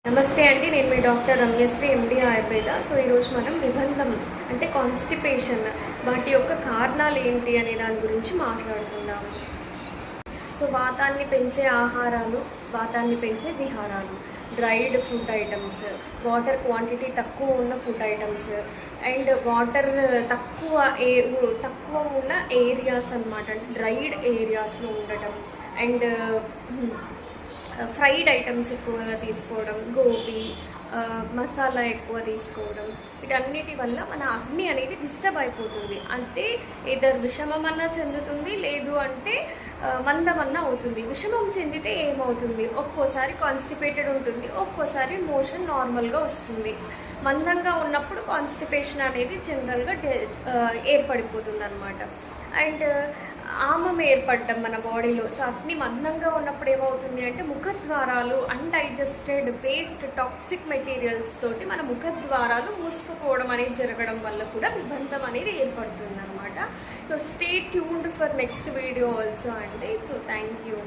నమస్తే అండి, నేను మీ డాక్టర్ రమ్యశ్రీ ఎండి ఆయుర్వేద. సో ఈరోజు మనం నిబంధం అంటే కాన్స్టిపేషన్ వాటి యొక్క కారణాలు ఏంటి అనే దాని గురించి మాట్లాడుకుందాము. సో వాతాన్ని పెంచే ఆహారాలు, వాతాన్ని పెంచే విహారాలు, dried food items, water quantity తక్కువ ఉన్న ఫుడ్ ఐటమ్స్ అండ్ వాటర్ తక్కువ ఉన్న ఏరియాస్ అన్నమాట. అంటే డ్రైడ్ ఏరియాస్లో ఉండటం అండ్ ఫ్రైడ్ ఐటమ్స్ ఎక్కువగా తీసుకోవడం, గోబీ, మసాలా ఎక్కువ తీసుకోవడం, వీటన్నిటి వల్ల మన అగ్ని అనేది డిస్టర్బ్ అయిపోతుంది. అంటే ఇద్దరు విషమమన్నా చెందుతుంది, లేదు అంటే మందమన్నా అవుతుంది. విషమం చెందితే ఏమవుతుంది, ఒక్కోసారి కాన్స్టిపేటెడ్ ఉంటుంది, ఒక్కోసారి మోషన్ నార్మల్గా వస్తుంది. మందంగా ఉన్నప్పుడు కాన్స్టిపేషన్ అనేది జనరల్గా ఏర్పడిపోతుంది అన్నమాట. అండ్ ఆమం ఏర్పడటం మన బాడీలో. సో అగ్ని మందంగా ఉన్నప్పుడు ఏమవుతుంది అంటే ముఖద్వారాలు అన్డైజెస్టెడ్ వేస్ట్ టాక్సిక్ మెటీరియల్స్ తోటి మన ముఖద్వారాలు మూసుకుపోవడం అనేది జరగడం వల్ల కూడా నిబంధం అనేది ఏర్పడుతుంది అనమాట. So stay tuned for next video also అండి. So thank you.